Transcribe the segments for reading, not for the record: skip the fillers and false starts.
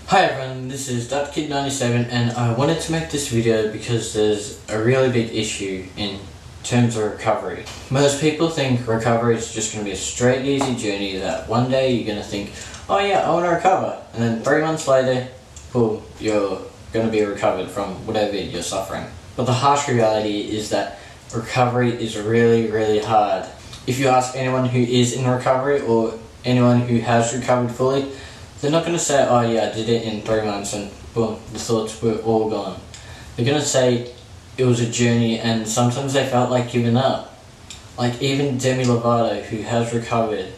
Hi everyone, this is DartKid97 and I wanted to make this video because there's a really big issue in terms of recovery. Most people think recovery is just going to be a straight easy journey that one day you're going to think, oh yeah, I want to recover, and then 3 months later, boom, you're going to be recovered from whatever you're suffering. But the harsh reality is that recovery is really hard. If you ask anyone who is in recovery or anyone who has recovered fully, they're not going to say, oh yeah, I did it in 3 months and boom, the thoughts were all gone. They're going to say it was a journey and sometimes they felt like giving up. Like even Demi Lovato, who has recovered,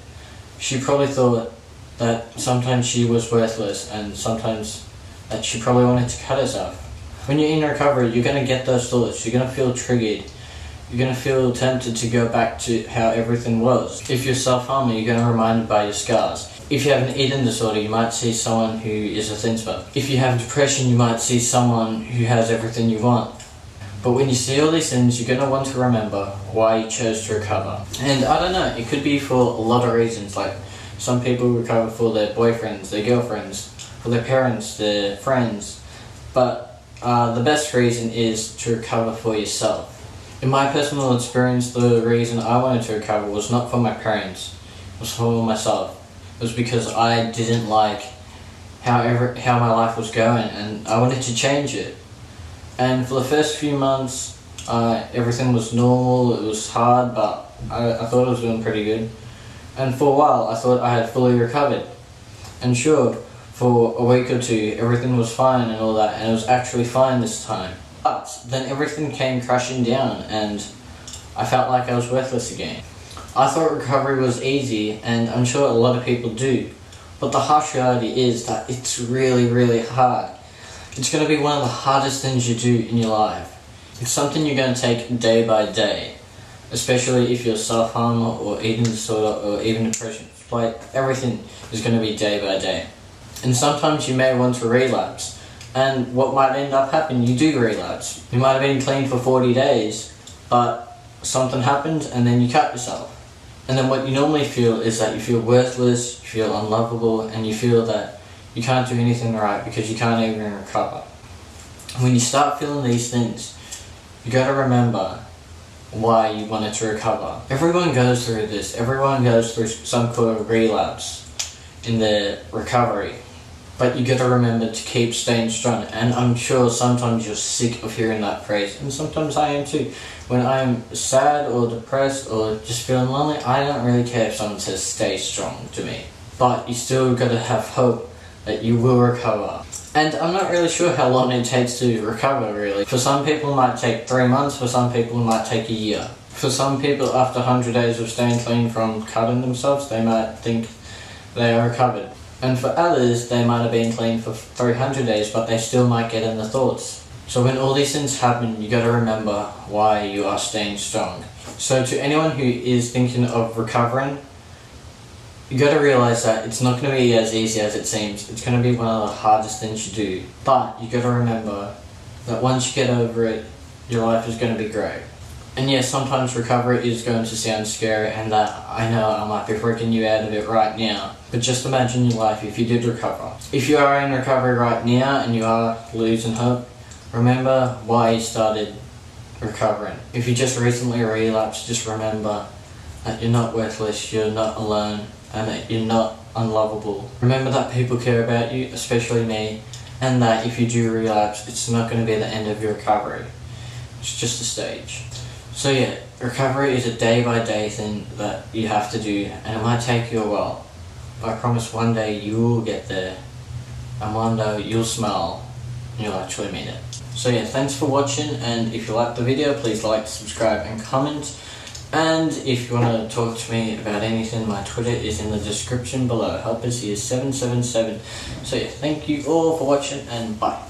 she probably thought that sometimes she was worthless and sometimes that she probably wanted to cut herself. When you're in recovery, you're going to get those thoughts, you're going to feel triggered. You're going to feel tempted to go back to how everything was. If you're self-harming, you're going to be reminded by your scars. If you have an eating disorder, you might see someone who is a thin spot. If you have depression, you might see someone who has everything you want. But when you see all these things, you're going to want to remember why you chose to recover. And I don't know, it could be for a lot of reasons. Like some people recover for their boyfriends, their girlfriends, for their parents, their friends. But the best reason is to recover for yourself. In my personal experience, the reason I wanted to recover was not for my parents, it was for myself. It was because I didn't like how my life was going and I wanted to change it. And for the first few months, everything was normal, it was hard, but I thought I was doing pretty good. And for a while, I thought I had fully recovered. And sure, for a week or two, everything was fine and all that, and it was actually fine this time. But then everything came crashing down and I felt like I was worthless again. I thought recovery was easy, and I'm sure a lot of people do, but the harsh reality is that it's really hard. It's going to be one of the hardest things you do in your life. It's something you're going to take day by day, especially if you're self-harm or eating disorder or even depression. Like everything is going to be day by day. And sometimes you may want to relapse. And what might end up happening, you do relapse. You might have been clean for 40 days, but something happened and then you cut yourself. And then what you normally feel is that you feel worthless, you feel unlovable, and you feel that you can't do anything right because you can't even recover. When you start feeling these things, you gotta remember why you wanted to recover. Everyone goes through this, everyone goes through some kind of relapse in their recovery. But you gotta remember to keep staying strong, and I'm sure sometimes you're sick of hearing that phrase, and sometimes I am too. When I'm sad or depressed or just feeling lonely, I don't really care if someone says stay strong to me. But you still gotta have hope that you will recover. And I'm not really sure how long it takes to recover really. For some people it might take 3 months, for some people it might take a year. For some people after 100 days of staying clean from cutting themselves, they might think they are recovered. And for others, they might have been clean for 300 days, but they still might get in the thoughts. So when all these things happen, you gotta remember why you are staying strong. So to anyone who is thinking of recovering, you gotta realize that it's not gonna be as easy as it seems. It's gonna be one of the hardest things you do. But you gotta remember that once you get over it, your life is gonna be great. And yes, sometimes recovery is going to sound scary, and that I know I might be freaking you out of it right now. But just imagine your life if you did recover. If you are in recovery right now and you are losing hope, remember why you started recovering. If you just recently relapsed, just remember that you're not worthless, you're not alone, and that you're not unlovable. Remember that people care about you, especially me, and that if you do relapse, it's not going to be the end of your recovery. It's just a stage. So yeah, recovery is a day-by-day thing that you have to do, and it might take you a while. But I promise one day you will get there, and one day you'll smile, and you'll actually mean it. So yeah, thanks for watching, and if you liked the video, please like, subscribe, and comment. And if you want to talk to me about anything, my Twitter is in the description below. Helpers is 777. So yeah, thank you all for watching, and bye.